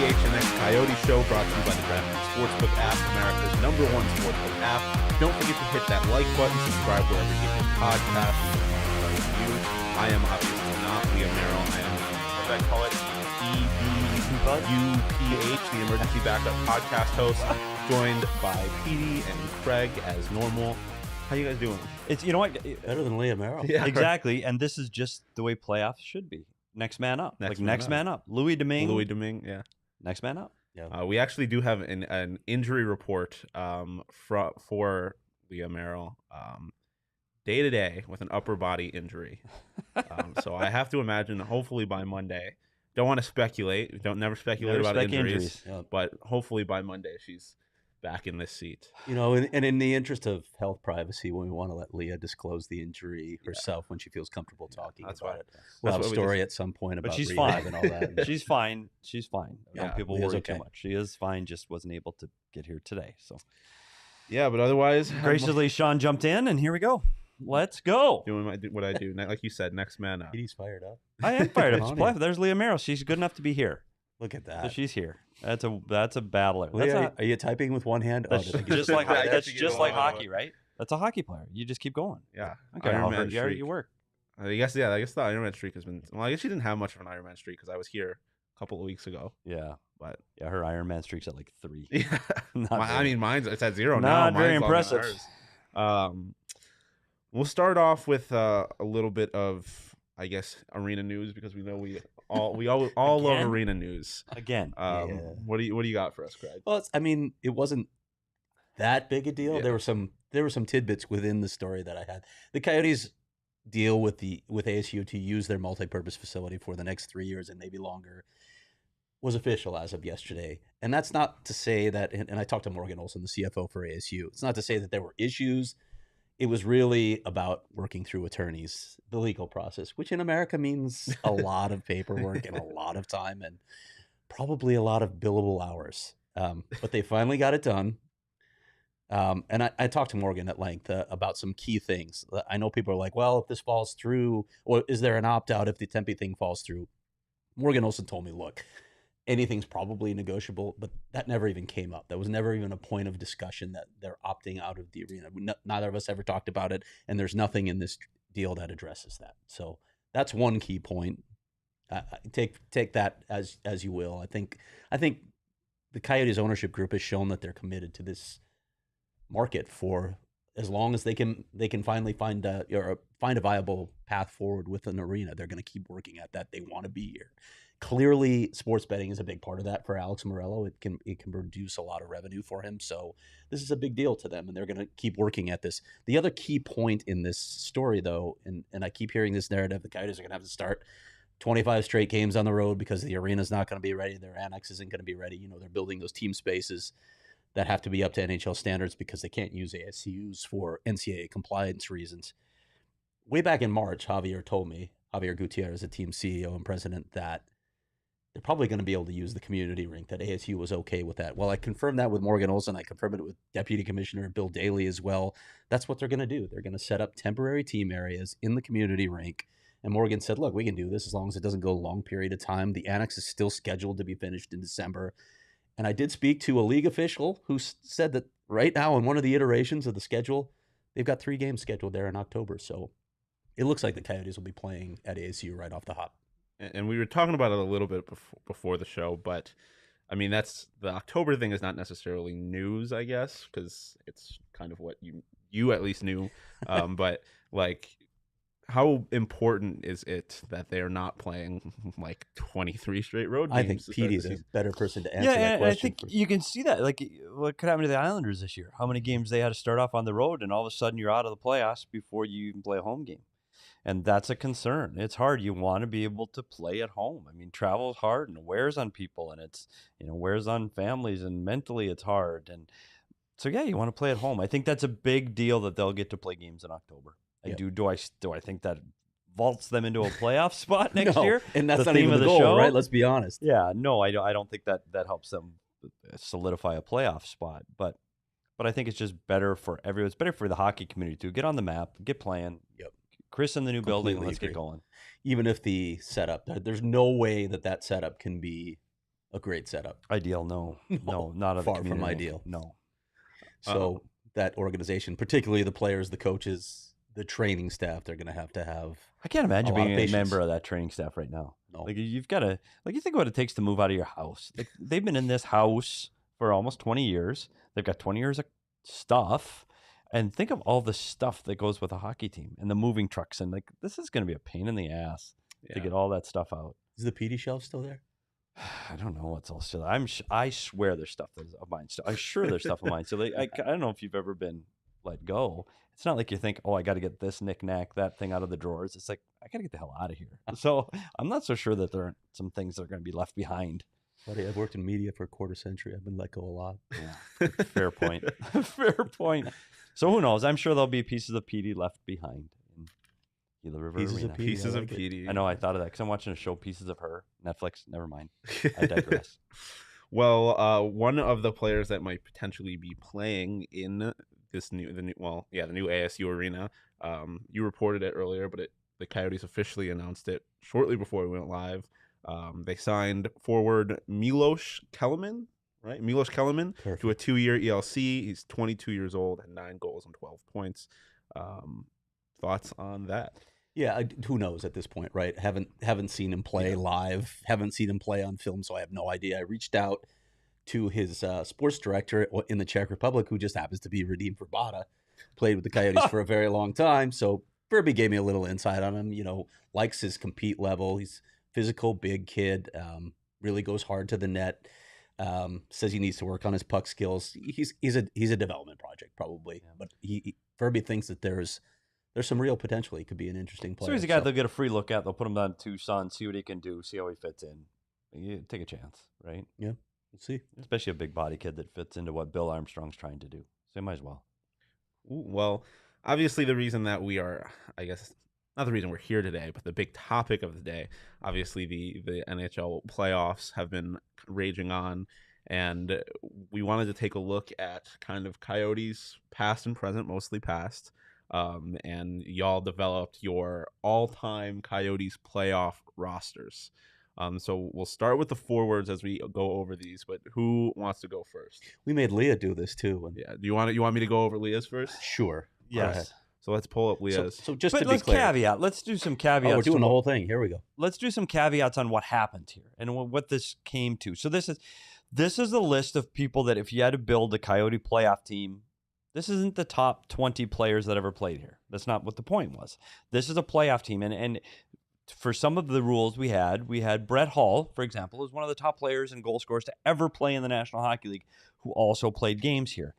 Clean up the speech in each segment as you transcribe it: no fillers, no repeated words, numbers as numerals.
PHNX Coyote Show, brought to you by the DraftKings Sportsbook app, America's #1 sportsbook app. Don't forget to hit that like button, subscribe wherever you get your podcast. I am obviously not Liam Merrill. I am, what did I call it? EBUPH, the emergency backup podcast host, joined by Petey and Craig as normal. How you guys doing? It's, you know what? Better than Liam Merrill. Yeah, exactly. And this is just the way playoffs should be. Next man up. Next man up. Louis Domingue, yeah. Next man up. Yeah. We actually do have an injury report for Liam Merrill day to day with an upper body injury. So I have to imagine, hopefully by Monday. Don't want to speculate. We don't never speculate about injuries. Yeah. But hopefully by Monday she's back in this seat. You know, and in the interest of health privacy, we want to let Leah disclose the injury herself when she feels comfortable talking about it. We'll have a story at some point about she's rehab fine. and all that. She's fine. She's fine. Yeah, people Leah's worry okay. too much. She is fine. Just wasn't able to get here today. So Yeah, but otherwise, graciously, Shawn jumped in, and here we go. Let's go. doing what I do. Like you said, next man up. He's fired up. I am fired up. On Play. you. There's Leah Merrill. She's good enough to be here. Look at So that. she's here. That's a battler. Leah, are you typing with one hand? That's did I get just it? like I that's got you just going like on. hockey, right? That's a hockey player. You just keep going. Yeah. Okay, Iron I'll Man hurt you. streak. You work. I guess the Iron Man streak has been. Well, I guess she didn't have much of an Iron Man streak because I was here a couple of weeks ago. Yeah, But yeah. Her Iron Man streak's at like 3. yeah, Not I very- mean, it's at 0 now. Not very Mine's longer than impressive. hers. We'll start off with a little bit of, I guess, arena news because we know we all love Again? arena news. Again. Yeah. What do you got for us, Craig? Well, it wasn't that big a deal. Yeah. There were some tidbits within the story that I had. The Coyotes deal with ASU to use their multi-purpose facility for the next 3 years and maybe longer was official as of yesterday. And that's not to say that, and I talked to Morgan Olson, the CFO for ASU. It's not to say that there were issues. It was really about working through attorneys, the legal process, which in America means a lot of paperwork and a lot of time and probably a lot of billable hours. But they finally got it done. And I talked to Morgan at length about some key things. I know people are like, well, if this falls through, or is there an opt-out if the Tempe thing falls through? Morgan Olson told me, look, anything's probably negotiable, but that never even came up. That was never even a point of discussion that they're opting out of the arena. Neither of us ever talked about it, and there's nothing in this deal that addresses that. So that's one key point. Take that as you will. I think the Coyotes ownership group has shown that they're committed to this market for as long as they can finally find a viable path forward with an arena. They're going to keep working at that. They want to be here. Clearly, sports betting is a big part of that for Alex Morello. It can produce a lot of revenue for him. So this is a big deal to them, and they're going to keep working at this. The other key point in this story, though, and I keep hearing this narrative, the Coyotes are going to have to start 25 straight games on the road because the arena's not going to be ready. Their annex isn't going to be ready. You know, they're building those team spaces that have to be up to NHL standards because they can't use ASUs for NCAA compliance reasons. Way back in March, Javier Gutierrez, the team CEO and president, that they're probably going to be able to use the community rink, that ASU was okay with that. Well, I confirmed that with Morgan Olson. I confirmed it with Deputy Commissioner Bill Daly as well. That's what they're going to do. They're going to set up temporary team areas in the community rink. And Morgan said, look, we can do this as long as it doesn't go a long period of time. The annex is still scheduled to be finished in December. And I did speak to a league official who said that right now in one of the iterations of the schedule, they've got 3 games scheduled there in October. So it looks like the Coyotes will be playing at ASU right off the hop. And we were talking about it a little bit before the show, but I mean, that's the October thing is not necessarily news, I guess, because it's kind of what you at least knew. But like, how important is it that they are not playing like 23 straight road games? I think Petey's a better person to answer that Yeah, and question. I think you can see that. Like, what could happen to the Islanders this year? How many games they had to start off on the road, and all of a sudden you're out of the playoffs before you even play a home game. And that's a concern. It's hard. You want to be able to play at home. I mean, travel is hard and it wears on people, and it's, wears on families, and mentally it's hard. And so, yeah, you want to play at home. I think that's a big deal that they'll get to play games in October. Yep. Do I think that vaults them into a playoff spot next year? And that's The not theme even of the the goal, show? right? Let's be honest. Yeah, no, I don't think that helps them solidify a playoff spot. But I think it's just better for everyone. It's better for the hockey community to get on the map, get playing. Yep. Chris in the new building. Completely Let's agree. get going. Even if the setup, there's no way that setup can be a great setup. Ideal? No, not at far the from community. ideal. No. So that organization, particularly the players, the coaches, the training staff, they're going to have. I can't imagine a lot being of a patience. member of that training staff right now. No. Like you've got to, like you think what it takes to move out of your house. Like they've been in this house for almost 20 years. They've got 20 years of stuff. And think of all the stuff that goes with a hockey team and the moving trucks. And like, this is going to be a pain in the ass to get all that stuff out. Is the PD shelf still there? I don't know what's all still. I swear there's stuff that's of mine still. I'm sure there's stuff of mine still. I don't know if you've ever been let go. It's not like you think, oh, I got to get this knick-knack, that thing out of the drawers. It's like, I got to get the hell out of here. So I'm not so sure that there aren't some things that are going to be left behind. Buddy, I've worked in media for a quarter century. I've been let go a lot. Yeah, fair point. Fair point. So who knows? I'm sure there'll be pieces of PD left behind in Gila River Arena. Pieces of PD. I know, I thought of that because I'm watching a show, Pieces of Her, Netflix. Never mind. I digress. Well, one of the players that might potentially be playing in the new ASU arena. You reported it earlier, but the Coyotes officially announced it shortly before we went live. They signed forward Milos Kelemen, right? Milos Kelemen to a 2-year ELC. He's 22 years old and 9 goals and 12 points. Thoughts on that? Yeah, who knows at this point, right? Haven't seen him play live. Haven't seen him play on film, so I have no idea. I reached out to his sports director in the Czech Republic, who just happens to be Radim Verbata, played with the Coyotes for a very long time. So Verby gave me a little insight on him. You know, likes his compete level. He's physical, big kid. Really goes hard to the net. Says he needs to work on his puck skills. He's a development project probably, but Verby thinks that there's some real potential. He could be an interesting player. So he's a guy they'll get a free look at. They'll put him down in Tucson, see what he can do, see how he fits in. You take a chance, right? Yeah, we'll see. Especially a big body kid that fits into what Bill Armstrong's trying to do. So he might as well. Well, obviously the reason that we are, I guess, not the reason we're here today, but the big topic of the day, obviously the NHL playoffs have been raging on, and we wanted to take a look at kind of Coyotes past and present, mostly past, and y'all developed your all-time Coyotes playoff rosters. So we'll start with the forwards as we go over these, but who wants to go first? We made Leah do this too. Yeah. Do you want me to go over Leah's first? Sure. Yes. So let's pull up Leah's. So just but to be let's clear, caveat. Let's do some caveats. we're doing the whole thing. Here we go. Let's do some caveats on what happened here and what this came to. So this is a list of people that if you had to build a Coyote playoff team, this isn't the top 20 players that ever played here. That's not what the point was. This is a playoff team. And for some of the rules we had Brett Hull, for example, who's one of the top players and goal scorers to ever play in the National Hockey League, who also played games here.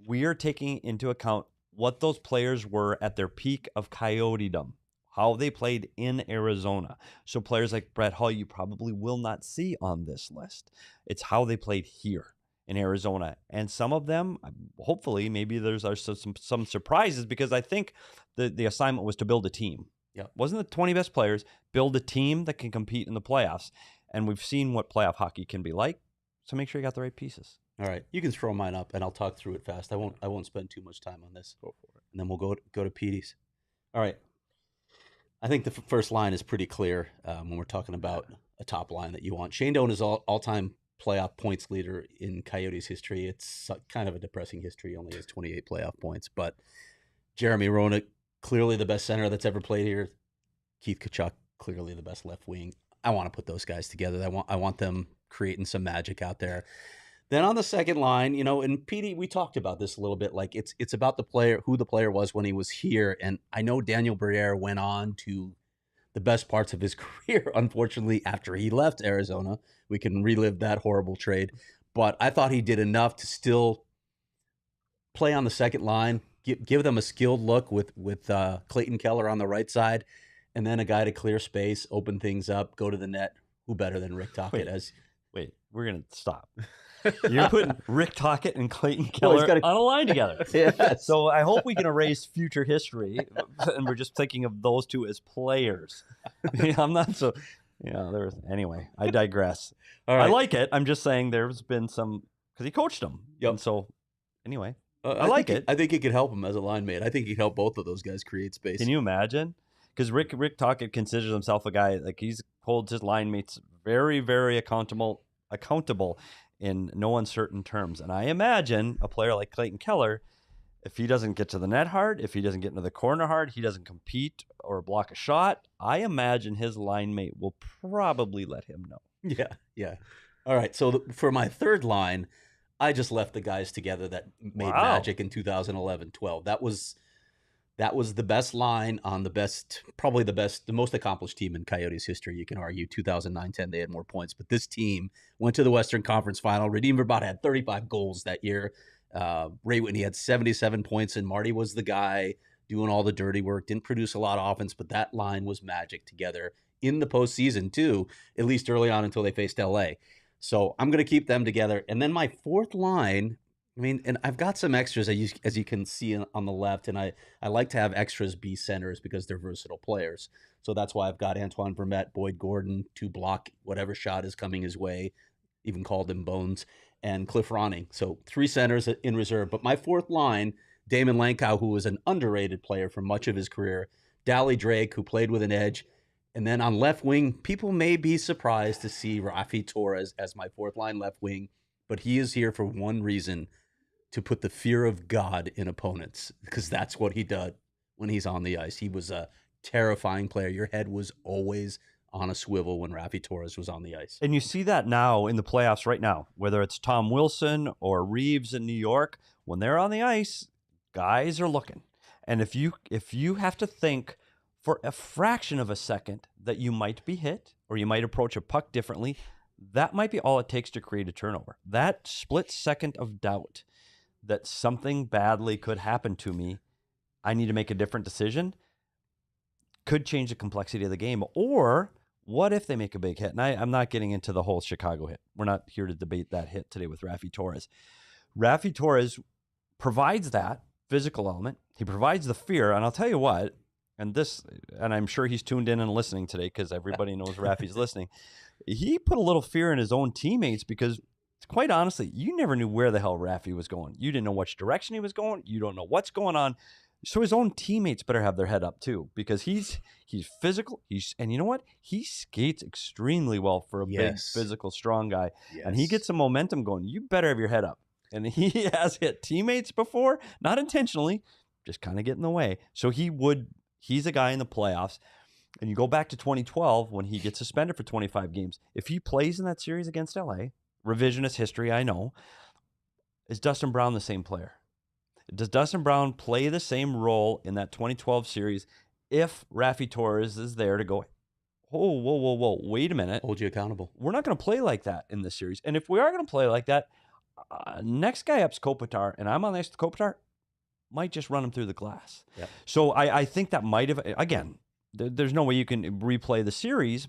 We are taking into account what those players were at their peak of Coyotedom, how they played in Arizona. So players like Brett Hull, you probably will not see on this list. It's how they played here in Arizona. And some of them, hopefully, maybe there's some surprises, because I think the assignment was to build a team. Yeah, wasn't the 20 best players, build a team that can compete in the playoffs. And we've seen what playoff hockey can be like. So make sure you got the right pieces. All right, you can throw mine up, and I'll talk through it fast. I won't spend too much time on this. Go for it. And then we'll go to Petey's. All right. I think the first line is pretty clear when we're talking about a top line that you want. Shane Doan is all-time playoff points leader in Coyotes history. It's kind of a depressing history. He only has 28 playoff points. But Jeremy Roenick, clearly the best center that's ever played here. Keith Tkachuk, clearly the best left wing. I want to put those guys together. I want them creating some magic out there. Then on the second line, and Petey, we talked about this a little bit. Like it's about the player, who the player was when he was here. And I know Daniel Briere went on to the best parts of his career, unfortunately, after he left Arizona. We can relive that horrible trade. But I thought he did enough to still play on the second line, give them a skilled look with Clayton Keller on the right side, and then a guy to clear space, open things up, go to the net. Who better than Rick Tocchet? Wait, we're going to stop. You're putting Rick Tocchet and Clayton Keller on a line together. Yes. So I hope we can erase future history, and we're just thinking of those two as players. I'm not so. Anyway, I digress. All right. I like it. I'm just saying there's been some, because he coached them. Yep. And so, anyway, I like it. I think it could help him as a line mate. I think he could help both of those guys create space. Can you imagine? Because Rick Tocchet considers himself a guy, like, he's holds his line mates very, very accountable accountable in no uncertain terms. And I imagine a player like Clayton Keller, if he doesn't get to the net hard, if he doesn't get into the corner hard, he doesn't compete or block a shot, I imagine his line mate will probably let him know. Yeah. All right. So for my third line, I just left the guys together that made magic in 2011-12. That was the best line on the most accomplished team in Coyotes history. You can argue 2009-10, they had more points, but this team went to the Western Conference Final. Radim Verbat had 35 goals that year. Ray Whitney had 77 points, and Marty was the guy doing all the dirty work. Didn't produce a lot of offense, but that line was magic together in the postseason too, at least early on until they faced LA. So I'm going to keep them together. And then my fourth line, and I've got some extras as you can see on the left, and I like to have extras be centers because they're versatile players. So that's why I've got Antoine Vermette, Boyd Gordon to block whatever shot is coming his way, even called him Bones, and Cliff Ronning. So 3 centers in reserve. But my fourth line, Damon Lankow, who was an underrated player for much of his career, Dally Drake, who played with an edge, and then on left wing, people may be surprised to see Rafi Torres as my fourth line left wing, but he is here for one reason, to put the fear of God in opponents, because that's what he did when he's on the ice. He was a terrifying player. Your head was always on a swivel when Rafi Torres was on the ice. And you see that now in the playoffs right now, whether it's Tom Wilson or Reeves in New York, when they're on the ice, guys are looking. And if you have to think for a fraction of a second that you might be hit or you might approach a puck differently, that might be all it takes to create a turnover. That split second of doubt that something badly could happen to me, I need to make a different decision, could change the complexity of the game. Or what if they make a big hit? And I'm not getting into the whole Chicago hit. We're not here to debate that hit today with Rafi Torres. Rafi Torres provides that physical element. He provides the fear. And I'll tell you what, and I'm sure he's tuned in and listening today because everybody knows Rafi's listening. He put a little fear in his own teammates because, quite honestly, you never knew where the hell Rafi was going. You didn't know which direction he was going. You don't know what's going on. So his own teammates better have their head up too, because he's physical. And you know what? He skates extremely well for a big, physical, strong guy. Yes. And he gets some momentum going. You better have your head up. And he has hit teammates before, not intentionally, just kind of get in the way. So he's a guy in the playoffs. And you go back to 2012 when he gets suspended for 25 games. If he plays in that series against LA, revisionist history, I know, is Dustin Brown the same player? Does Dustin Brown play the same role in that 2012 series if Rafi Torres is there to go, oh, whoa, wait a minute. Hold you accountable. We're not going to play like that in this series. And if we are going to play like that, next guy up's Kopitar, and I'm on the ice with Kopitar, might just run him through the glass. Yep. So I think that might have, again, there's no way you can replay the series.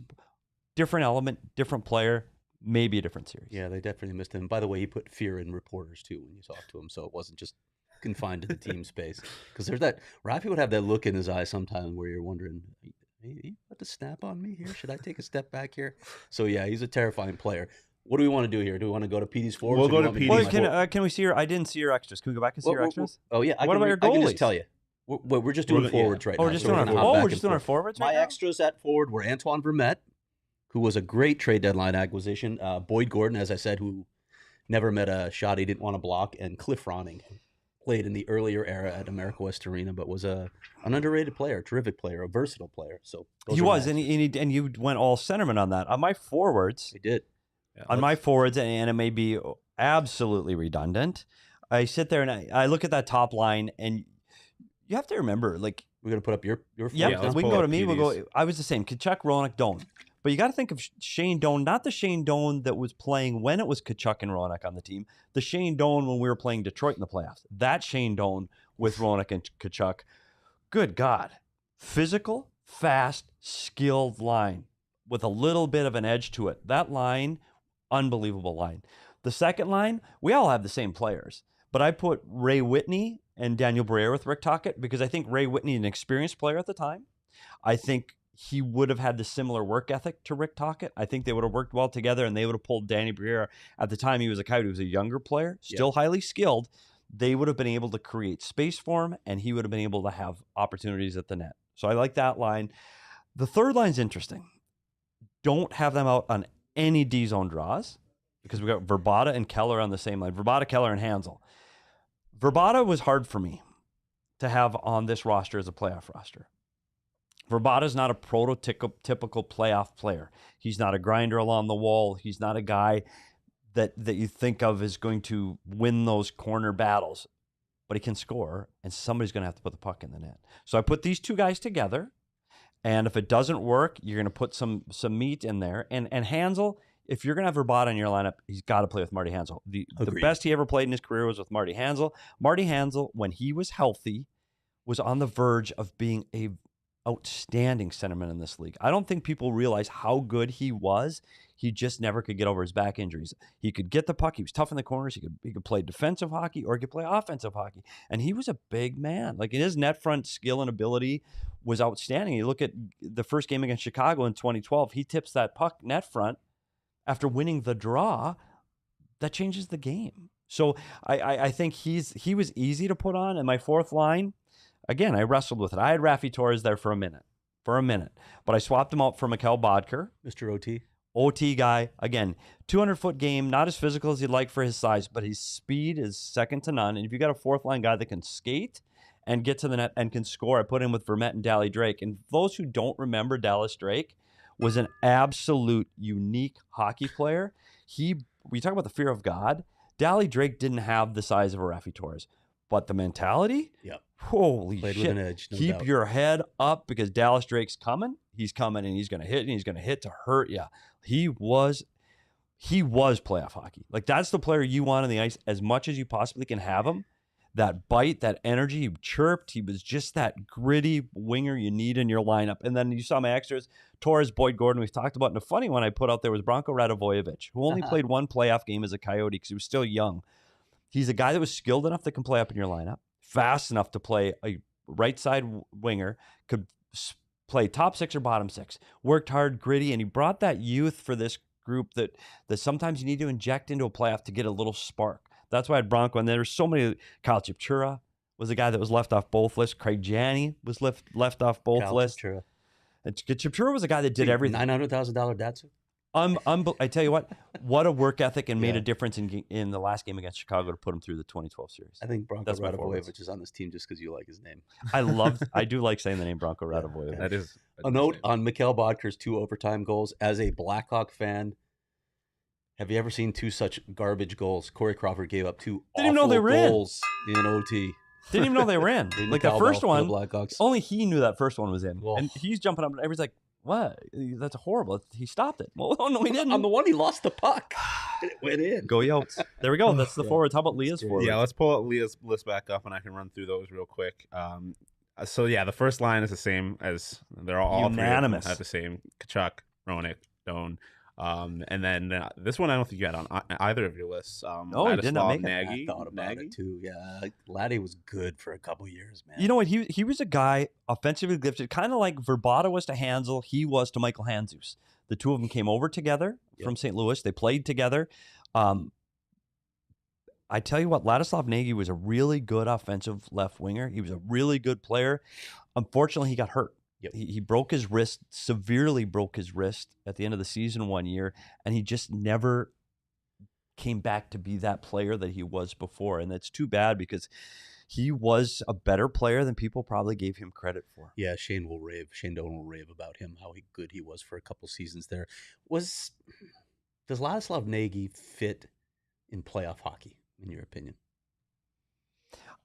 Different element, different player, maybe a different series. Yeah, they definitely missed him. By the way, he put fear in reporters too when you talked to him, so it wasn't just confined to the team space. Because there's that, Rafi would have that look in his eye sometimes where you're wondering, hey, you about to snap on me here? Should I take a step back here? So yeah, he's a terrifying player. What do we want to do here? Do we want to go to Petey's forwards? We'll go to Petey's. Can we see your? I didn't see your extras. Can we go back and see your extras? Oh yeah. What about your goalies? I can just tell you. We're just doing forwards right now. We're just doing our forwards right now? My extras at forward were Antoine Vermette, who was a great trade deadline acquisition. Boyd Gordon, as I said, who never met a shot he didn't want to block, and Cliff Ronning, played in the earlier era at America West Arena, but was an underrated player, terrific player, a versatile player. So he was, and you went all centerman on that. On my forwards, he did. Yeah, on my forwards, and it may be absolutely redundant, I sit there and I look at that top line, and you have to remember, like, we're gonna put up your forwards. Yeah, we can go to me. We'll go. I was the same. Kachuk, Roenick, Doan. But you got to think of Shane Doan, not the Shane Doan that was playing when it was Kachuk and Roenick on the team. The Shane Doan when we were playing Detroit in the playoffs. That Shane Doan with Roenick and Kachuk. Good God. Physical, fast, skilled line with a little bit of an edge to it. That line, unbelievable line. The second line, we all have the same players. But I put Ray Whitney and Daniel Briere with Rick Tocchet because I think Ray Whitney, an experienced player at the time, I think he would have had the similar work ethic to Rick Tocchet. I think they would have worked well together, and they would have pulled Danny Briere. At the time, he was a Coyote. He was a younger player, still highly skilled. They would have been able to create space for him, and he would have been able to have opportunities at the net. So I like that line. The third line's interesting. Don't have them out on any D-zone draws. because we got Verbata and Keller on the same line. Verbata, Keller, and Hansel. Verbata was hard for me to have on this roster as a playoff roster. Verbata's not a prototypical playoff player. He's not a grinder along the wall. He's not a guy that you think of as going to win those corner battles. But he can score, and somebody's going to have to put the puck in the net. So I put these two guys together, and if it doesn't work, you're going to put some meat in there. And Hansel, if you're going to have Verbata in your lineup, he's got to play with Marty Hansel. The best he ever played in his career was with Marty Hansel. Marty Hansel, when he was healthy, was on the verge of being a outstanding centerman in this league. I don't think people realize how good he was. He just never could get over his back injuries. He could get the puck. He was tough in the corners. He could play defensive hockey or he could play offensive hockey. And he was a big man. Like his net front skill and ability was outstanding. You look at the first game against Chicago in 2012, he tips that puck net front after winning the draw. That changes the game. So I think he was easy to put on. And my fourth line, again, I wrestled with it. I had Raffi Torres there for a minute, but I swapped him out for Mikhail Bodker. Mr. OT. OT guy. Again, 200-foot game, not as physical as you'd like for his size, but his speed is second to none. And if you got a fourth line guy that can skate and get to the net and can score, I put him with Vermette and Dally Drake. And those who don't remember, Dallas Drake was an absolute unique hockey player. We talk about the fear of God. Dally Drake didn't have the size of a Raffi Torres, but the mentality, yep. Holy Played shit. with an edge, no Keep doubt. your head up because Dallas Drake's coming. He's coming and he's going to hit and he's going to hit to hurt you. He was playoff hockey. Like that's the player you want on the ice as much as you possibly can have him. That bite, that energy, he chirped. He was just that gritty winger you need in your lineup. And then you saw my extras, Torres, Boyd Gordon, we've talked about. And the funny one I put out there was Branko Radivojevic, who only played one playoff game as a Coyote because he was still young. He's a guy that was skilled enough to can play up in your lineup, fast enough to play a right side winger, could play top six or bottom six, worked hard, gritty, and he brought that youth for this group that sometimes you need to inject into a playoff to get a little spark. That's why I had Branko, and there's so many. Kyle Chipchura was a guy that was left off both lists. Craig Janney was left off both lists. Chipchura. And Chipchura was a guy that did everything. $900,000 Datsu. I tell you what a work ethic and made a difference in the last game against Chicago to put him through the 2012 series. I think Branko Radivojevic is on this team just because you like his name. I do like saying the name Branko Radivojevic. That is a note on Mikhail Bodker's 2 overtime goals. As a Blackhawk fan, have you ever seen 2 such garbage goals? Corey Crawford gave up 2 awful goals in OT. Didn't even know they were in. Like the first one, Blackhawks. only he knew that first one was in. Well, and he's jumping up and everybody's like, what? That's horrible. He stopped it. Well, no, he didn't. On the one, he lost the puck. And it went in. Go Yotes. There we go. That's the forwards. How about Leah's forwards? Yeah, let's pull up Leah's list back up and I can run through those real quick. So yeah, the first line is the same as they're all unanimous. Three at the same. Kachuk, Roenick, Doan. And then this one I don't think you had on either of your lists. He did not make it. Nagy, I thought about it too. Yeah, Laddie was good for a couple years, man. You know what? He was a guy offensively gifted, kind of like Verbata was to Hansel. He was to Michael Handzus. The two of them came over together from St. Louis. They played together. I tell you what, Ladislav Nagy was a really good offensive left winger. He was a really good player. Unfortunately, he got hurt. Yep. He broke his wrist, severely broke his wrist at the end of the season one year, and he just never came back to be that player that he was before. And that's too bad because he was a better player than people probably gave him credit for. Yeah, Shane Doan will rave about him, how good he was for a couple seasons there. Does Ladislav Nagy fit in playoff hockey, in your opinion?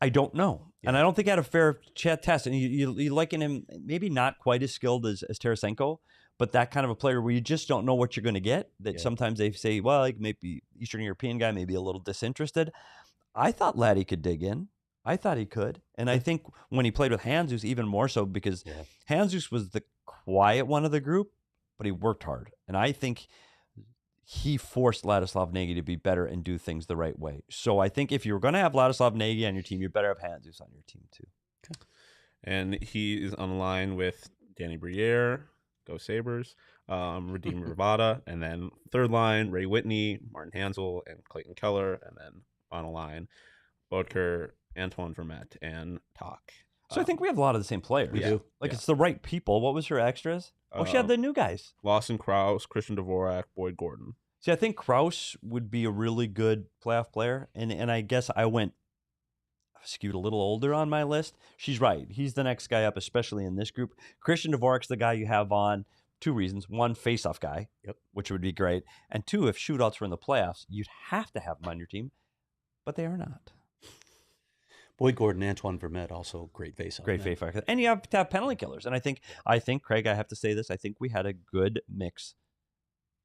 I don't know. Yeah. And I don't think I had a fair test. And you liken him, maybe not quite as skilled as Tarasenko, but that kind of a player where you just don't know what you're going to get. That sometimes they say, well, like maybe Eastern European guy, maybe a little disinterested. I thought Laddie could dig in. I thought he could. And I think when he played with Handzus, even more so because Handzus was the quiet one of the group, but he worked hard. And I think he forced Ladislav Nagy to be better and do things the right way. So I think if you're going to have Ladislav Nagy on your team, you better have Handzus on your team too. Okay. And he is on the line with Danny Briere, go Sabres, Radim Verbata, and then third line, Ray Whitney, Martin Hansel, and Clayton Keller, and then on a line, Bodker, Antoine Vermette, and Talk. So I think we have a lot of the same players. We do. Like it's the right people. What was her extras? She had the new guys. Lawson Krause, Christian Dvorak, Boyd Gordon. See, I think Krause would be a really good playoff player, and I guess I went skewed a little older on my list. She's right. He's the next guy up, especially in this group. Christian Dvorak's the guy you have on. 2 reasons. 1, face-off guy, which would be great. And 2, if shootouts were in the playoffs, you'd have to have him on your team, but they are not. Boyd Gordon, Antoine Vermette, also great face-off. Great face-off. And you have to have penalty killers. And I think, Craig, I have to say this, I think we had a good mix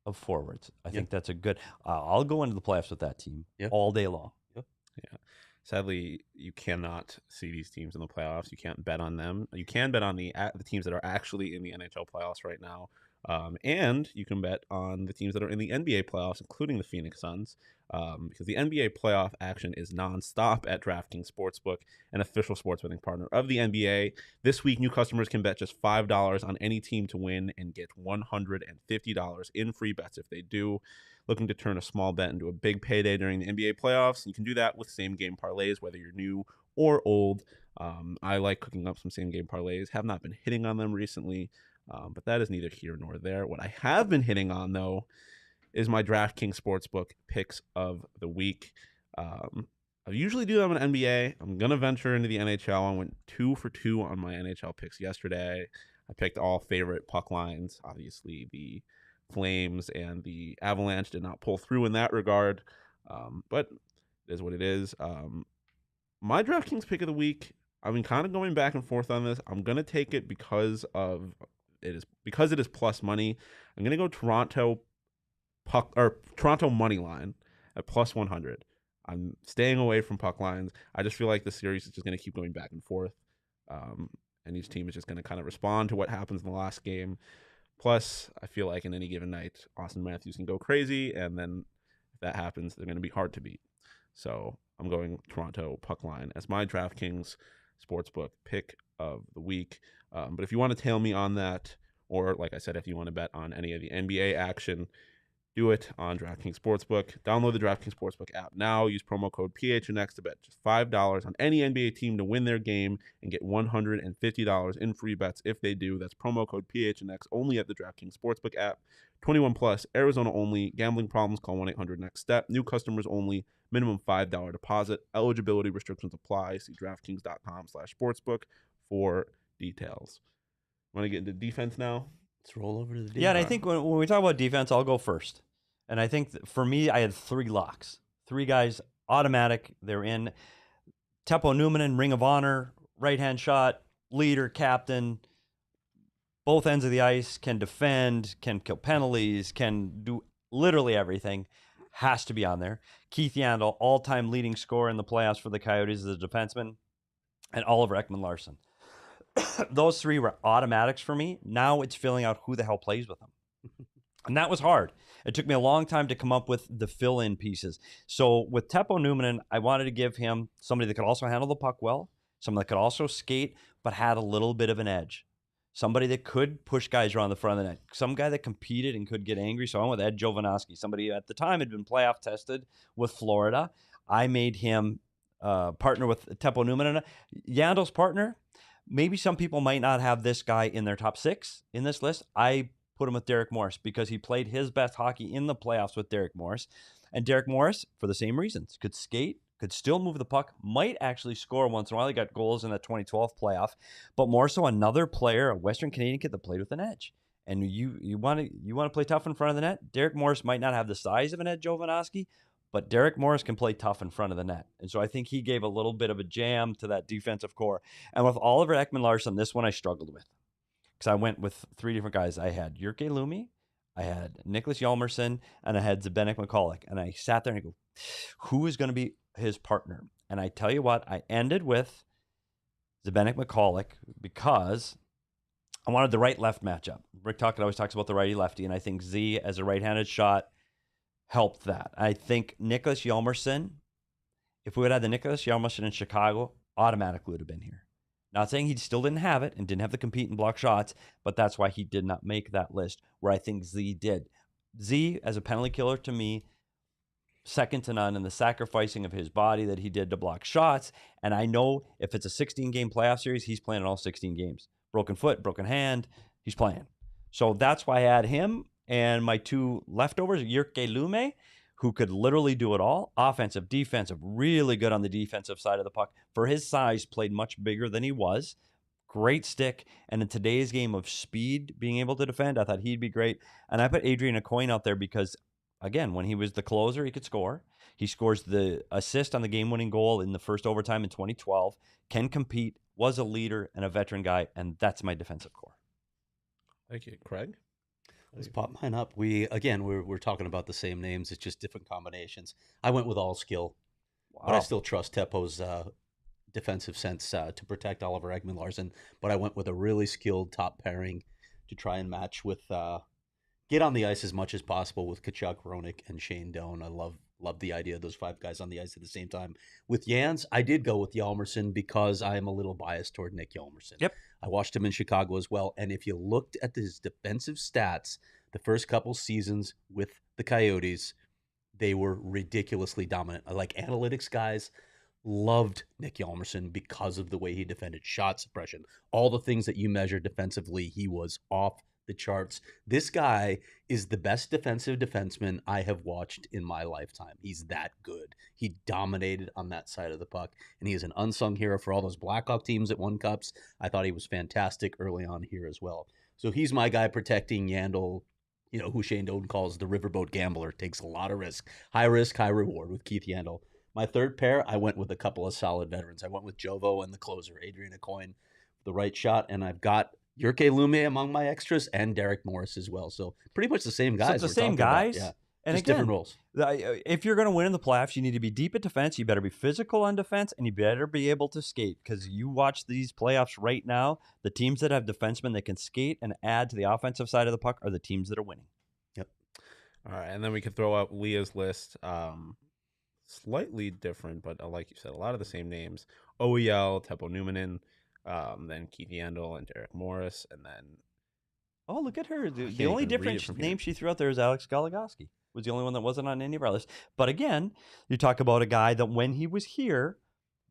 of forwards. I think that's a good I'll go into the playoffs with that team all day long. Yeah. Sadly, you cannot see these teams in the playoffs. You can't bet on them. You can bet on the teams that are actually in the NHL playoffs right now. And you can bet on the teams that are in the NBA playoffs, including the Phoenix Suns, because the NBA playoff action is nonstop at DraftKings Sportsbook, an official sports betting partner of the NBA. This week, new customers can bet just $5 on any team to win and get $150 in free bets if they do. Looking to turn a small bet into a big payday during the NBA playoffs, you can do that with same-game parlays, whether you're new or old. I like cooking up some same-game parlays. Have not been hitting on them recently, but that is neither here nor there. What I have been hitting on, though, is my DraftKings Sportsbook picks of the week. I usually do them in NBA. I'm going to venture into the NHL. I went 2 for 2 on my NHL picks yesterday. I picked all favorite puck lines. Obviously, the Flames and the Avalanche did not pull through in that regard, but it is what it is. My DraftKings pick of the week, I've been kind of going back and forth on this. I'm going to take it because it is plus money. I'm going to go Toronto money line at plus 100. I'm staying away from puck lines. I just feel like the series is just going to keep going back and forth, and each team is just going to kind of respond to what happens in the last game. Plus, I feel like in any given night, Austin Matthews can go crazy, and then if that happens, they're going to be hard to beat. So I'm going Toronto puck line as my DraftKings Sportsbook pick of the week. But if you want to tail me on that, or like I said, if you want to bet on any of the NBA action, do it on DraftKings Sportsbook. Download the DraftKings Sportsbook app now. Use promo code PHNX to bet just $5 on any NBA team to win their game and get $150 in free bets if they do. That's promo code PHNX only at the DraftKings Sportsbook app. 21 plus, Arizona only. Gambling problems, call 1-800-NEXT-STEP. New customers only. Minimum $5 deposit. Eligibility restrictions apply. See DraftKings.com/sportsbook for details. Want to get into defense now? Let's roll over to the defense. Yeah, and I think when we talk about defense, I'll go first. And I think for me, I had 3 locks. 3 guys, automatic. They're in. Teppo Numminen, Ring of Honor, right-hand shot, leader, captain, both ends of the ice, can defend, can kill penalties, can do literally everything. Has to be on there. Keith Yandel, all-time leading scorer in the playoffs for the Coyotes as a defenseman, and Oliver Ekman-Larsson. Those 3 were automatics for me. Now it's filling out who the hell plays with them. And that was hard. It took me a long time to come up with the fill-in pieces. So with Teppo Numminen, I wanted to give him somebody that could also handle the puck well, someone that could also skate, but had a little bit of an edge. Somebody that could push guys around the front of the net. Some guy that competed and could get angry. So I went with Ed Jovanovski, somebody at the time had been playoff tested with Florida. I made him partner with Teppo Numminen. Yandel's partner, maybe some people might not have this guy in their top 6 in this list. I put him with Derek Morris because he played his best hockey in the playoffs with Derek Morris. And Derek Morris, for the same reasons, could skate, could still move the puck, might actually score once in a while. He got goals in that 2012 playoff, but more so another player, a Western Canadian kid that played with an edge. And you want to play tough in front of the net? Derek Morris might not have the size of an Ed Jovanovski, but Derek Morris can play tough in front of the net. And so I think he gave a little bit of a jam to that defensive core. And with Oliver Ekman-Larsson, this one I struggled with because I went with 3 different guys. I had Jyrki Lumi, I had Nicholas Hjalmarsson, and I had Zdeněk Michalek. And I sat there and I go, who is going to be his partner? And I tell you what, I ended with Zdeněk Michalek because I wanted the right-left matchup. Rick Tocchet always talks about the righty-lefty, and I think Z as a right-handed shot helped that. I think Nicholas Hjalmarsson, if we would have had the Nicholas Hjalmarsson in Chicago, automatically would have been here. Not saying he still didn't have it and didn't have to compete and block shots, but that's why he did not make that list, where I think Z did. Z, as a penalty killer, to me, second to none in the sacrificing of his body that he did to block shots. And I know if it's a 16-game playoff series, he's playing in all 16 games. Broken foot, broken hand, he's playing. So that's why I had him. and my two leftovers, Jyrke Lume, who could literally do it all, offensive, defensive, really good on the defensive side of the puck. For his size, played much bigger than he was. Great stick. And in today's game of speed, being able to defend, I thought he'd be great. And I put Adrian Aucoin out there because, again, when he was the closer, he could score. He scores the assist on the game-winning goal in the first overtime in 2012, can compete, was a leader and a veteran guy, and that's my defensive core. Thank you, Craig. Let's pop mine up. We're talking about the same names. It's just different combinations. I went with all skill, but I still trust Teppo's defensive sense to protect Oliver Ekman-Larsson. But I went with a really skilled top pairing to try and match with, get on the ice as much as possible with Tkachuk, Roenick, and Shane Doan. I love the idea of those five guys on the ice at the same time. With Jans, I did go with Hjalmarsson because I am a little biased toward Nick Hjalmarsson. Yep. I watched him in Chicago as well, and if you looked at his defensive stats the first couple seasons with the Coyotes, they were ridiculously dominant. Like analytics guys loved Nick Hjalmarsson because of the way he defended, shot suppression, all the things that you measure defensively. He was off the charts. This guy is the best defensive defenseman I have watched in my lifetime. He's that good. He dominated on that side of the puck, and he is an unsung hero for all those Blackhawk teams that won cups. I thought he was fantastic early on here as well. So he's my guy protecting Yandel, who Shane Doan calls the riverboat gambler. Takes a lot of risk. High risk, high reward with Keith Yandel. My third pair, I went with a couple of solid veterans. I went with Jovo and the closer, Adrian Aucoin, the right shot, and I've got Jyrke Lume among my extras and Derek Morris as well. So pretty much the same guys. So it's the same guys? Yeah. And just again, different roles. If you're going to win in the playoffs, you need to be deep at defense. You better be physical on defense, and you better be able to skate. Because you watch these playoffs right now, the teams that have defensemen that can skate and add to the offensive side of the puck are the teams that are winning. Yep. All right, and then we could throw out Leah's list. Slightly different, but like you said, a lot of the same names. OEL, Teppo Numminen, then Keith Yandel and Derek Morris, and then oh, look at her. The can't only even read it different from name here. she threw out there is Alex Goligoski. Was the only one that wasn't on any of our lists. But again, you talk about a guy that when he was here,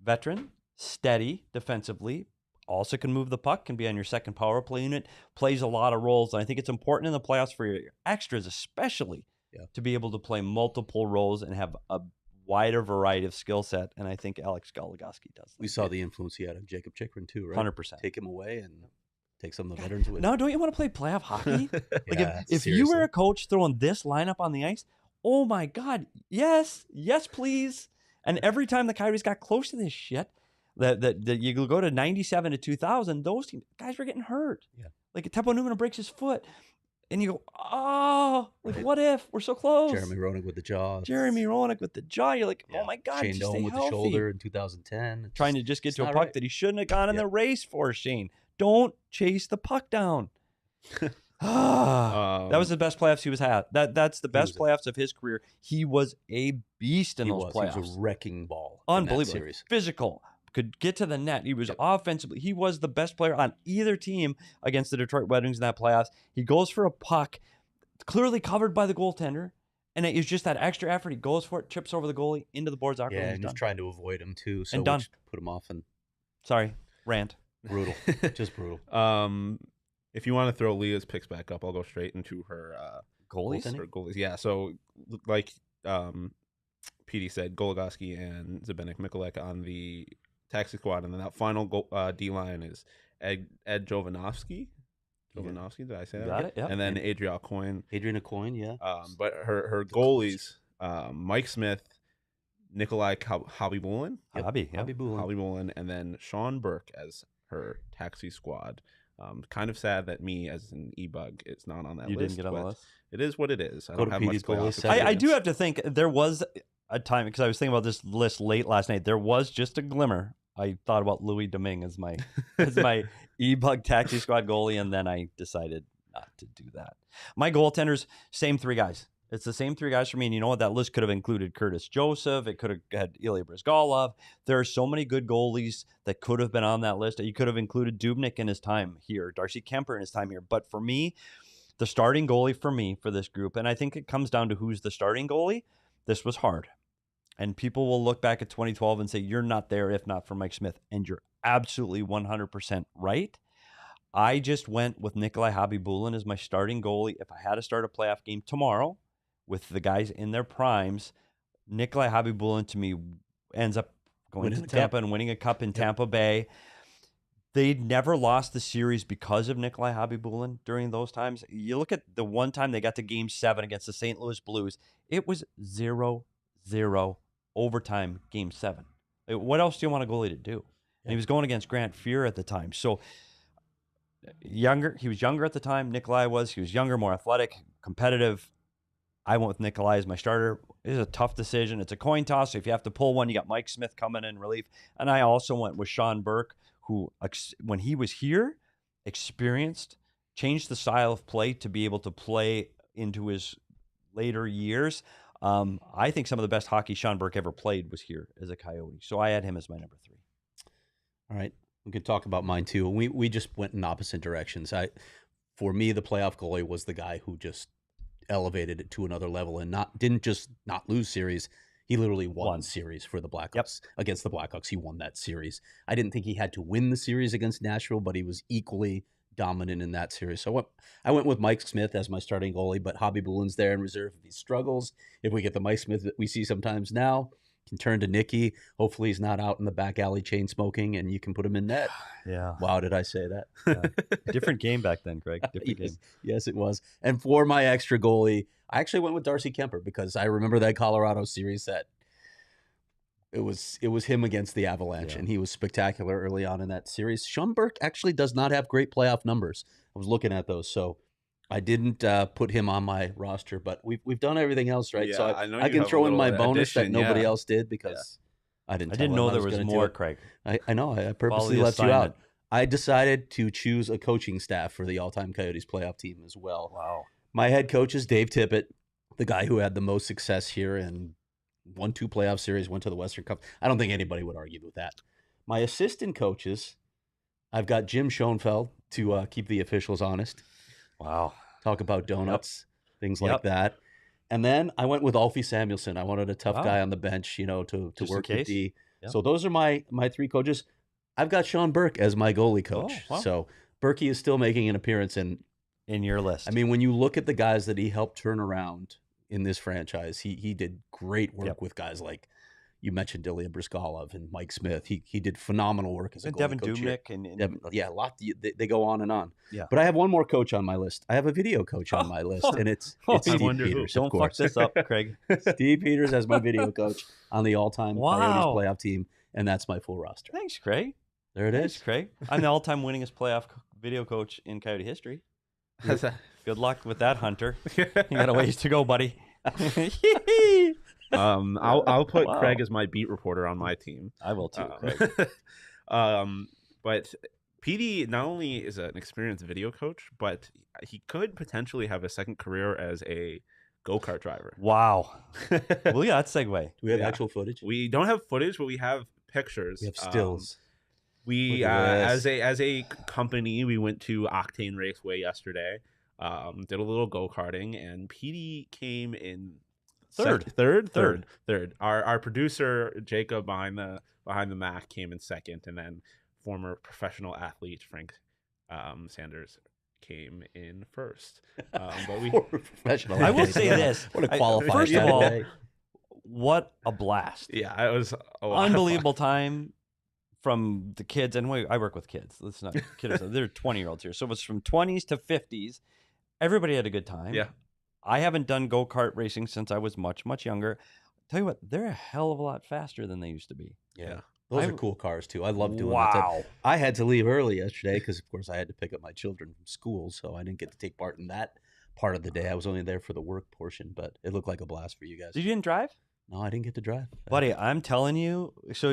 veteran, steady defensively, also can move the puck, can be on your second power play unit, plays a lot of roles. And I think it's important in the playoffs for your extras especially to be able to play multiple roles and have a wider variety of skill set. And I think Alex Goligoski does that. We saw the influence he had on Jacob Chikrin too, right? 100%. Take him away and take some of the veterans with. No, don't you want to play playoff hockey? Yeah, if you were a coach throwing this lineup on the ice, oh my God, yes, please. And every time the Coyotes got close to this shit, that you go to 97 to 2000, those guys were getting hurt. Yeah. Like Teppo Numminen breaks his foot, and you go, oh, like what if we're so close? Jeremy Roenick with the jaw. You're like, oh my God, Shane just Doan stay with healthy. the shoulder in 2010. Trying to just get to a not puck right. that he shouldn't have gone in the race for, Shane. Don't chase the puck down. That was the best playoffs he was had. That's the best playoffs of his career. He was a beast in those playoffs. He was a wrecking ball. In Unbelievable. that series. Physical. Could get to the net. He was offensively. He was the best player on either team against the Detroit Red Wings in that playoffs. He goes for a puck, clearly covered by the goaltender, and it was just that extra effort. He goes for it, trips over the goalie, into the boards. Yeah, and he's trying to avoid him too. So And done. which put him off and Sorry, rant. brutal. Just brutal. If you want to throw Leah's picks back up, I'll go straight into her Goalies? Her goalies. Yeah, so like Petey said, Goligoski and Zbynek Mikulek on the taxi squad, and then that final D line is Ed Jovanovski. Jovanovski, did I say that? Got it, yeah. And then Adrian Aucoin. Adrian Aucoin, yeah. But her goalies, Mike Smith, Nikolai Habibulin, Habibulin, and then Sean Burke as her taxi squad. Kind of sad that me as an e-bug is not on that list. You didn't get on the list? It is what it is. I Go don't to have much Petey's playoff goalies. experience. I do have to think there was a time, because I was thinking about this list late last night. There was just a glimmer. I thought about Louis Domingue as my e-bug taxi squad goalie, and then I decided not to do that. My goaltenders, same three guys. It's the same three guys for me. And you know what? That list could have included Curtis Joseph. It could have had Ilya Bryzgalov. There are so many good goalies that could have been on that list. You could have included Dubnyk in his time here, Darcy Kemper in his time here. But for me, the starting goalie for me for this group, and I think it comes down to who's the starting goalie, this was hard. And people will look back at 2012 and say, you're not there if not for Mike Smith. And you're absolutely 100% right. I just went with Nikolai Khabibulin as my starting goalie. If I had to start a playoff game tomorrow with the guys in their primes, Nikolai Khabibulin to me ends up going Winning to the Tampa cup. and winning a cup in Tampa Bay. They never lost the series because of Nikolai Khabibulin during those times. You look at the one time they got to Game 7 against the St. Louis Blues, it was 0-0 overtime Game 7. What else do you want a goalie to do? And he was going against Grant Fuhr at the time. So he was younger at the time. Nikolai was. He was younger, more athletic, competitive. I went with Nikolai as my starter. It is a tough decision. It's a coin toss. So if you have to pull one, you got Mike Smith coming in relief. And I also went with Shawn Burke, who, when he was here, experienced, changed the style of play to be able to play into his later years. I think some of the best hockey Shawn Burke ever played was here as a Coyote. So I had him as my number 3. All right. We could talk about mine too. We just went in opposite directions. For me, the playoff goalie was the guy who just elevated it to another level and didn't just not lose series. He literally won series for the Blackhawks. Against the Blackhawks. He won that series. I didn't think he had to win the series against Nashville, but he was equally dominant in that series. So I went with Mike Smith as my starting goalie, but Khabibulin's there in reserve if he struggles. If we get the Mike Smith that we see sometimes now, can turn to Nicky. Hopefully he's not out in the back alley chain smoking, and you can put him in net. Yeah. Wow, did I say that? Different game back then, Craig. Different game. Yes, it was. And for my extra goalie, I actually went with Darcy Kemper because I remember that Colorado series that it was him against the Avalanche, and he was spectacular early on in that series. Shawn Burke actually does not have great playoff numbers. I was looking at those, so I didn't put him on my roster, but we've done everything else right. Yeah, so I can have a throw in my little bonus that addition, nobody else did because I didn't know him I there was gonna do more, it. Craig. I know. I purposely the left you out. assignment. I decided to choose a coaching staff for the all-time Coyotes playoff team as well. Wow. My head coach is Dave Tippett, the guy who had the most success here and won 2 playoff series, went to the Western Cup. I don't think anybody would argue with that. My assistant coaches, I've got Jim Schoenfeld to keep the officials honest. Wow. Talk about donuts, things like that. And then I went with Alfie Samuelson. I wanted a tough guy on the bench, to work with D. Yep. So those are my 3 coaches. I've got Shawn Burke as my goalie coach. Oh, wow. So Berkey is still making an appearance in your list. I mean, when you look at the guys that he helped turn around in this franchise, he did great work with guys like you mentioned Ilya Bryzgalov and Mike Smith. He did phenomenal work as a goalie Devin coach here. Dubnyk and a lot. They go on and on. Yeah. But I have one more coach on my list. I have a video coach on my list, and it's Steve Peters. Don't fuck this up, Craig. Steve Peters as my video coach on the all-time Coyotes playoff team, and that's my full roster. Thanks, Craig. There it is. Thanks, Craig. I'm the all-time winningest playoff video coach in Coyote history. Good luck with that, Hunter. You got a ways to go, buddy. I'll put Craig as my beat reporter on my team. I will too, Craig. But Petey not only is an experienced video coach, but he could potentially have a second career as a go-kart driver. Wow. Well, yeah, that's segue. Do we have actual footage? We don't have footage, but we have pictures. We have stills. We as a company, we went to Octane Raceway yesterday. Did a little go-karting, and Petey came in third. Our producer Jacob behind the Mac came in second, and then former professional athlete Frank Sanders came in first. But we professional. I will say this: what a qualifier! First of all, what a blast! Yeah, it was unbelievable time from the kids, and I work with kids. Let's not kid ourselves. They're 20-year-olds here, so it was from 20s to 50s. Everybody had a good time. Yeah. I haven't done go-kart racing since I was much, much younger. Tell you what, they're a hell of a lot faster than they used to be. Yeah. Those are cool cars, too. I love doing that. Wow. I had to leave early yesterday because, of course, I had to pick up my children from school, so I didn't get to take part in that part of the day. I was only there for the work portion, but it looked like a blast for you guys. You didn't drive? No, I didn't get to drive. Buddy, I'm telling you, so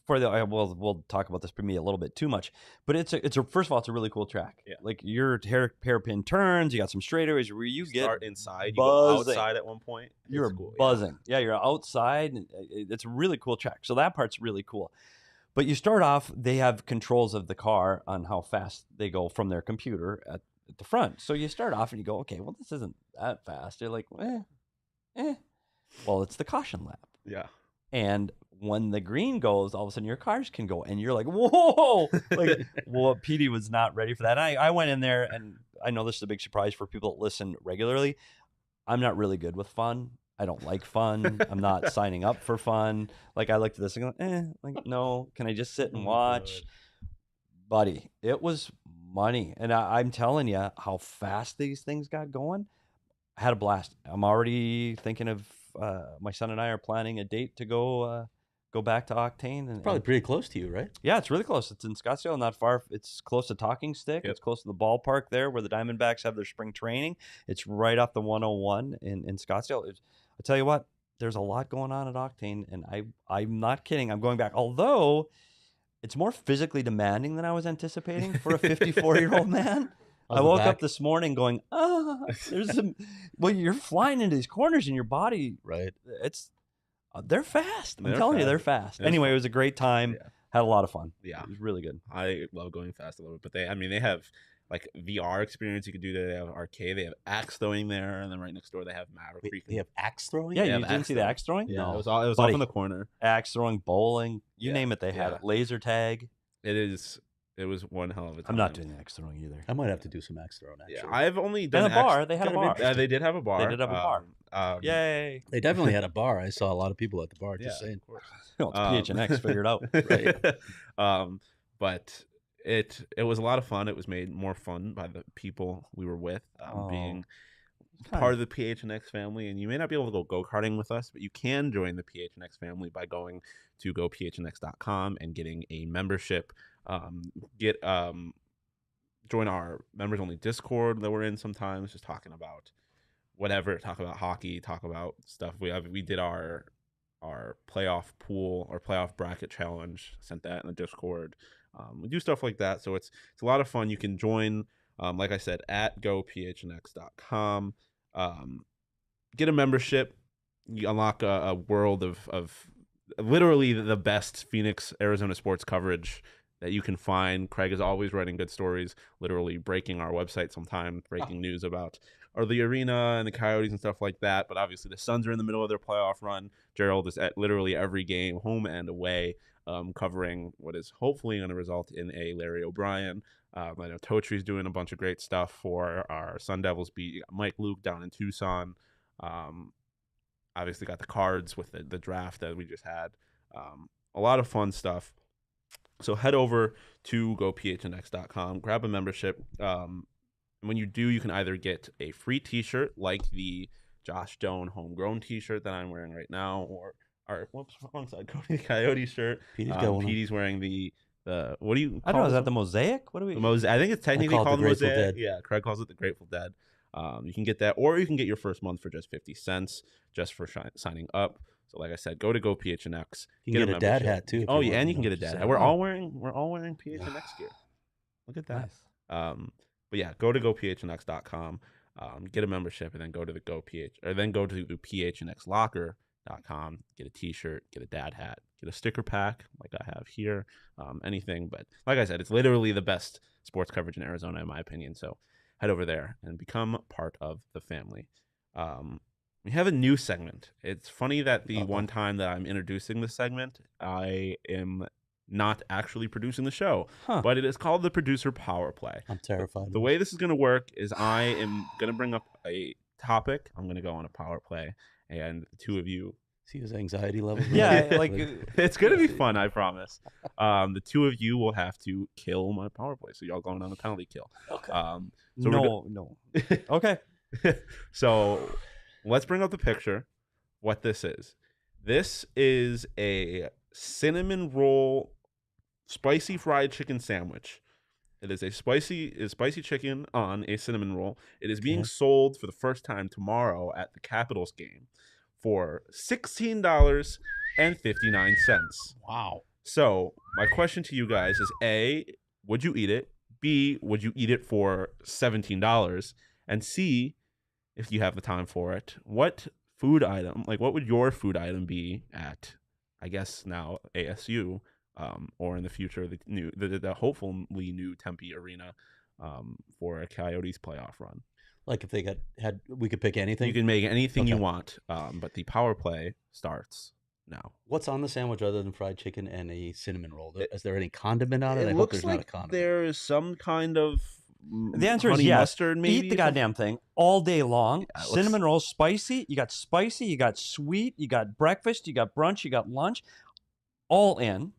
we'll talk about this for me a little bit too much, but it's first of all, it's a really cool track. Yeah. Like your hairpin turns, you got some straightaways where you get start inside, you go outside at one point. You're cool, buzzing. Yeah, you're outside. And it's a really cool track. So that part's really cool. But you start off, they have controls of the car on how fast they go from their computer at the front. So you start off and you go, okay, well, this isn't that fast. You're like, Well, it's the caution lap. Yeah. And when the green goes, all of a sudden your cars can go, and you're like, whoa! Like, well, Petey was not ready for that. And I went in there, and I know this is a big surprise for people that listen regularly. I'm not really good with fun. I don't like fun. I'm not signing up for fun. Like, I looked at this and go, like, no, can I just sit and watch? Buddy, it was money. And I'm telling you how fast these things got going. I had a blast. I'm already thinking of my son and I are planning a date to go back to Octane. And Probably pretty close to you, right? yeah, it's really close. It's in Scottsdale, not far. It's close to Talking Stick. Yep. It's close to the ballpark there where the Diamondbacks have their spring training. It's right off the 101 in Scottsdale. I tell you what, there's a lot going on at Octane, and I'm not kidding. I'm going back. Although it's more physically demanding than I was anticipating for a 54-year-old man. I woke up this morning going, there's some. Well, you're flying into these corners in your body. Right. They're fast. I'm telling you, they're fast. Anyway, it was a great time. Yeah. Had a lot of fun. Yeah. It was really good. I love going fast a little bit, but they have like VR experience you could do there. They have arcade. They have axe throwing there, and then right next door they have Maverick Creek. They have axe throwing? Yeah, They you have didn't see the axe throwing? Yeah, No. it was off Buddy. in the corner. Axe throwing, bowling, you name it, they had yeah. it. Laser tag. It was one hell of a time. I'm not doing axe throwing either. I might have to do some axe throwing, actually. Yeah, I've only done And a bar. They had a bar. They did have a bar. They did have a bar. Yay. They definitely had a bar. I saw a lot of people at the bar, just saying. Of course. Well, it's PHNX, figure it out. Right. But it was a lot of fun. It was made more fun by the people we were with, being part of the PHNX family. And you may not be able to go karting with us, but you can join the PHNX family by going to gophnx.com and getting a membership. Join our members only Discord that we're in sometimes, just talking about whatever, talk about hockey, talk about stuff. We did our playoff pool or playoff bracket challenge, sent that in the Discord. We do stuff like that, so it's a lot of fun. You can join, like I said, at gophnx.com. Get a membership. You unlock a world of literally the best Phoenix, Arizona sports coverage that you can find. Craig is always writing good stories, literally breaking our website sometimes, breaking news about the arena and the Coyotes and stuff like that. But obviously the Suns are in the middle of their playoff run. Gerald is at literally every game, home and away, covering what is hopefully going to result in a Larry O'Brien. I know Totry's doing a bunch of great stuff for our Sun Devils beat. You got Mike Luke down in Tucson. Obviously got the Cards with the draft that we just had. A lot of fun stuff. So head over to gophnx.com, grab a membership. When you do, you can either get a free t-shirt like the Josh Doan homegrown t-shirt that I'm wearing right now, or wrong side, Cody Coyote shirt. Petey's wearing the what do you call I don't know, is that the Mosaic? What do we I think it's technically called the Grateful Mosaic. Dead. Yeah, Craig calls it the Grateful Dead. You can get that, or you can get your first month for just 50 cents just for signing up. So like I said, go to GoPHNX. You can get a dad hat too. Oh yeah, and you can get a dad hat. We're all wearing PHNX gear. Look at that. Nice. But yeah, go to gophnx.com, get a membership, and then go to the PHNX Locker.com, get a t-shirt, get a dad hat, get a sticker pack like I have here, anything. But like I said, it's literally the best sports coverage in Arizona, in my opinion. So head over there and become part of the family. We have a new segment. It's funny that the one time that I'm introducing this segment, I am not actually producing the show, but it is called the Producer Power Play. I'm terrified. The way this is going to work is I am going to bring up a topic. I'm going to go on a power play, and the two of you... See his anxiety level? Yeah, it's going to be fun, I promise. The two of you will have to kill my power play, so y'all going on a penalty kill. Okay. So no. Okay. So let's bring up the picture. What this is. This is a cinnamon roll spicy fried chicken sandwich. It is a spicy chicken on a cinnamon roll. It is being sold for the first time tomorrow at the Capitals game for $16.59. Wow. So my question to you guys is: A, would you eat it? B, would you eat it for $17? And C, if you have the time for it, what food item, what would your food item be at, I guess now ASU, or in the future the hopefully new Tempe Arena, for a Coyotes playoff run? Like if they we could pick anything. You can make anything you want, but the power play starts No. What's on the sandwich other than fried chicken and a cinnamon roll? Is there any condiment on it? I hope looks there's like not a condiment. there is some kind of The answer is honey yes. mustard, maybe. Eat the goddamn thing all day long. Yeah, Cinnamon rolls, spicy. You got spicy. You got sweet. You got breakfast. You got brunch. You got lunch. All in.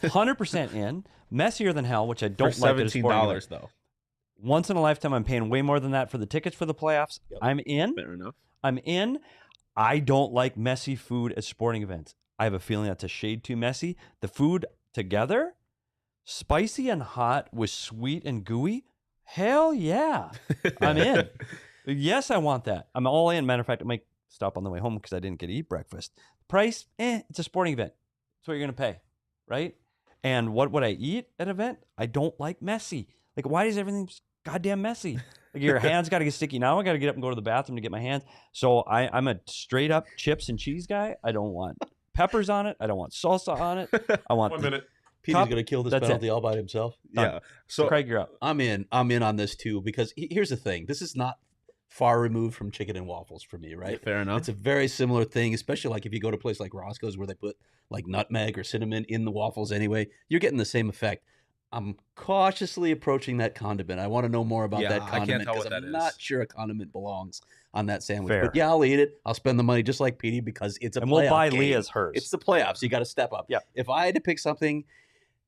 100% in. Messier than hell, which I don't for like. $17 though. Once in a lifetime, I'm paying way more than that for the tickets for the playoffs. Yep. I'm in. Fair enough. I'm in. I don't like messy food at sporting events. I have a feeling that's a shade too messy. The food together, spicy and hot with sweet and gooey, hell yeah. I'm in. Yes, I want that. I'm all in. Matter of fact, I might stop on the way home because I didn't get to eat breakfast. Price, it's a sporting event. That's what you're going to pay, right? And what would I eat at an event? I don't like messy. Like, why is everything goddamn messy? Like, your hands got to get sticky. Now I got to get up and go to the bathroom to get my hands. So I'm a straight up chips and cheese guy. I don't want peppers on it. I don't want salsa on it. I want 1 minute. Petey's going to kill this That's penalty all by himself. Yeah. So Craig, you're up. I'm in on this too because here's the thing. This is not far removed from chicken and waffles for me, right? fair enough. It's a very similar thing, especially like if you go to a place like Roscoe's where they put like nutmeg or cinnamon in the waffles anyway, you're getting the same effect. I'm cautiously approaching that condiment. I want to know more about Yeah, that I can't condiment tell because what I'm that not is. sure a condiment belongs on that sandwich. Fair. But yeah, I'll eat it. I'll spend the money just like Petey because it's a And playoff we'll buy game. Leah's hers. It's the playoffs. You got to step up. Yep. If I had to pick something,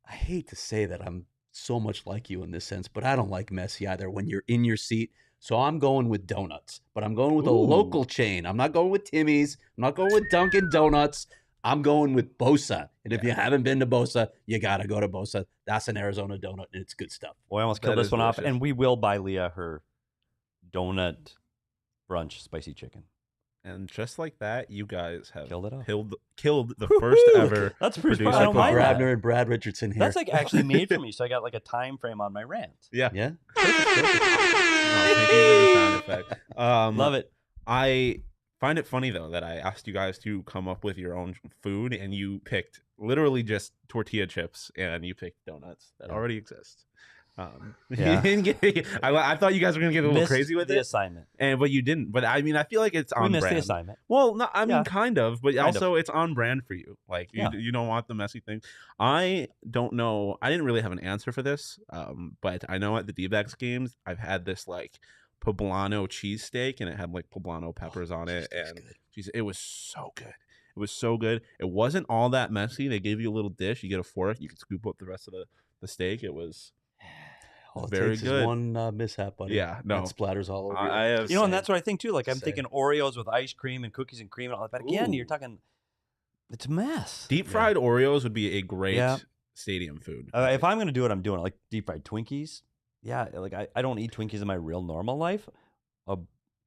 I hate to say that I'm so much like you in this sense, but I don't like messy either when you're in your seat. So I'm going with donuts, but I'm going with a local chain. I'm not going with Timmy's. I'm not going with Dunkin' Donuts. I'm going with Bosa. And if you haven't been to Bosa, you got to go to Bosa. That's an Arizona donut, and it's good stuff. Boy, I almost killed That this is one off. delicious. And we will buy Leah her donut brunch spicy chicken. And just like that, you guys have Killed it off. killed the first ever. That's pretty producer fun. I don't Put mind that. Grabner and Brad Richardson here. That's like actually made for me. So I got like a time frame on my rant. Yeah. yeah. Oh, thank you for the sound effect. Love it. I find it funny though that I asked you guys to come up with your own food, and you picked literally just tortilla chips, and you picked donuts that already exist. Yeah. I thought you guys were gonna get a little Missed crazy with the it, assignment. but you didn't. But I mean, I feel like it's We on missed brand. the assignment. Well, no, I mean, Yeah. kind of, but Kind also it's on brand for you. Like Yeah. you don't want the messy thing. I don't know. I didn't really have an answer for this, but I know at the D-backs games, I've had this like poblano cheesesteak, and it had like poblano peppers on it, and it was so good. It was so good. It wasn't all that messy. They gave you a little dish. You get a fork. You can scoop up the rest of the steak. It was All it very takes is good. one mishap, buddy. Yeah, no. It splatters all over you. I have You know, and seen- that's what I think too. Like I'm Same. thinking Oreos with ice cream and cookies and cream and all that. But again, you're Ooh. talking, it's a mess. deep fried Oreos would be a great Yeah. stadium food. If I'm gonna do it, I'm doing it like deep fried Twinkies. Yeah, like I don't eat Twinkies in my real normal life.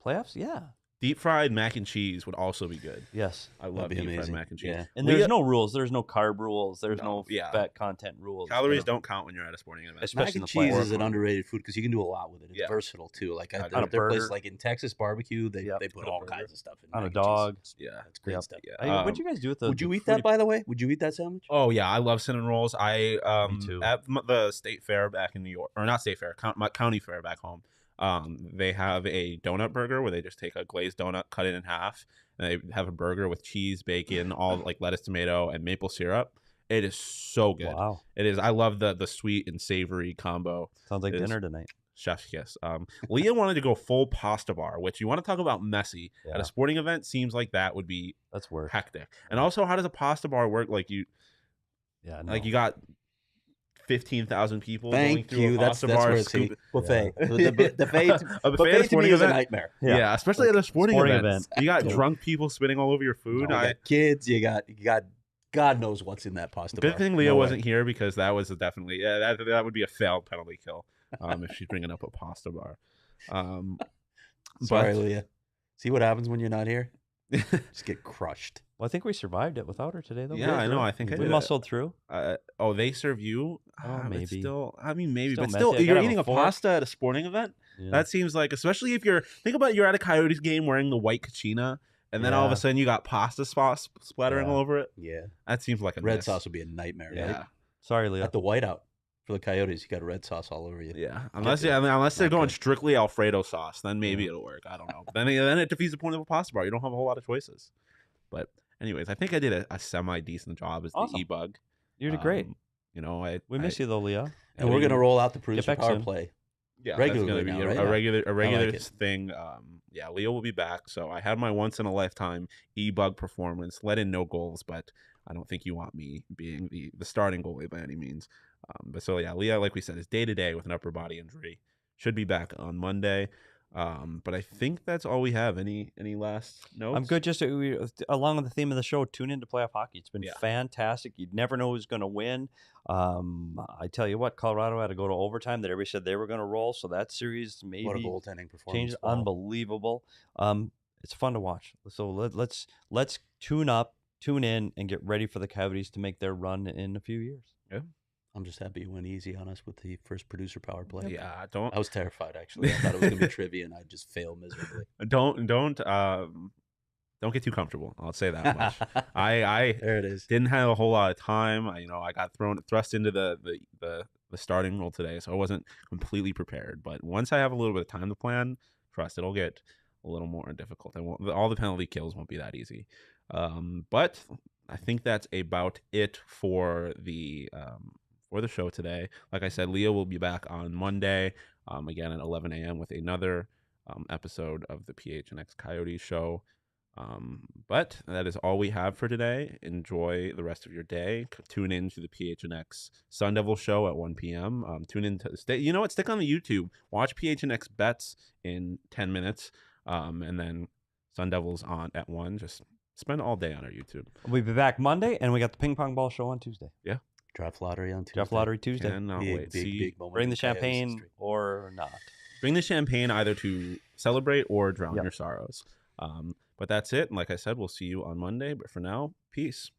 Playoffs, yeah, Deep fried mac and cheese would also be good. yes. I love be deep fried amazing. mac and cheese. Yeah. And Leah- there's no rules. There's no carb rules. There's No, no yeah. fat content rules. Calories There's- don't count when you're at a sporting event. Especially Mac in and the cheese playoffs. is an underrated food because you can do a lot with it. It's Yeah. versatile too. Like On there a are places burger. like in Texas barbecue, they Yep. put On a all burger. kinds of stuff in On a mac and dog. cheese. Yeah. That's great Yep. stuff. Yeah. What'd you guys do with the? Would you the eat that, fruity- by the way? Would you eat that sandwich? Oh yeah, I love cinnamon rolls. I Me too. at the state fair back in New York, or not state fair, my county fair back home. They have a donut burger where they just take a glazed donut, cut it in half, and they have a burger with cheese, bacon, all like lettuce, tomato, and maple syrup. It is so good. Wow, It is. I love the sweet and savory combo. sounds like It is. dinner tonight. Chef's kiss. Leah wanted to go full pasta bar, which you want to talk about messy at Yeah. a sporting event. Seems like that would be That's work. hectic. And also, how does a pasta bar work? Like you Yeah, got 15,000 people going Thank through you. a That's pasta bar. where it's scoop- buffet. Yeah. The buffet, A buffet at a buffet to me sporting is a event? nightmare. Yeah. Especially at a sporting event. event. You got Yeah. drunk people spitting all over your food. You got kids. You got God knows what's in that pasta Good bar. thing Leah No way. wasn't here because that was definitely that would be a failed penalty kill if she's bringing up a pasta bar. Sorry, but- Leah. See what happens when you're not here? Just get crushed. Well, I think we survived it without her today, though. Yeah, I know. I think I we did. muscled through. They serve you. But maybe. Still, I mean, maybe, Still but still, messy. I you're gotta have eating a a fork. pasta at a sporting event. Yeah. That seems like, especially if you're at a Coyotes game wearing the white kachina, and then all of a Yeah. sudden you got pasta sauce splattering Yeah. all over it. Yeah. That seems like a Red miss. sauce would be a nightmare, Yeah, right? Sorry, Leah. At the whiteout for the Coyotes, you got red sauce all over you. yeah. Unless the- unless they're not going good. strictly Alfredo sauce, then maybe Yeah. it'll work. I don't know. Then it defeats the point of a pasta bar. You don't have a whole lot of choices. But anyways, I think I did a semi-decent job as Awesome. the e-bug. You did great. You know, We miss you though, Leah. And we're going to roll out the producer back power soon. play. Yeah, regularly that's gonna now, be right? a regular it. thing. Yeah, Leo will be back. So I had my once in a lifetime e-bug performance. Let in no goals, but I don't think you want me being the starting goalie by any means. But so yeah, Leo, like we said, is day to day with an upper body injury. Should be back on Monday. But I think that's all we have. Any last notes? I'm good. Just along with the theme of the show, tune into playoff hockey. It's been Yeah. fantastic. You'd never know who's going to win. I tell you what, Colorado had to go to overtime. That everybody said they were going to roll. So that series maybe What a goaltending performance! changed. Wow. Unbelievable. It's fun to watch. So let's tune up, tune in, and get ready for the Coyotes to make their run in a few years. Yeah. I'm just happy you went easy on us with the first producer power play. Yeah, don't. I was terrified actually. I thought it was gonna be trivia, and I just failed miserably. Don't get too comfortable. I'll say that much. I There it is. didn't have a whole lot of time. I got thrust into the starting role today, so I wasn't completely prepared. But once I have a little bit of time to plan, trust it'll get a little more difficult. All the penalty kills won't be that easy. But I think that's about it for the show today. Like I said, Leo will be back on Monday, again at 11 a.m. with another episode of the PHNX Coyotes show. But that is all we have for today. Enjoy the rest of your day. Tune in to the PHNX Sun Devil show at 1 p.m. Tune in to stick on the YouTube. Watch PHNX Bets in 10 minutes. And then Sun Devils on at 1. Just spend all day on our YouTube. We'll be back Monday, and we got the ping pong ball show on Tuesday. Yeah. Draft lottery on Tuesday. Draft lottery Tuesday. Cannot wait. Big moment. Bring in the Coyotes champagne history. or not. Bring the champagne either to celebrate or drown Yep. your sorrows. But that's it. And like I said, we'll see you on Monday. But for now, peace.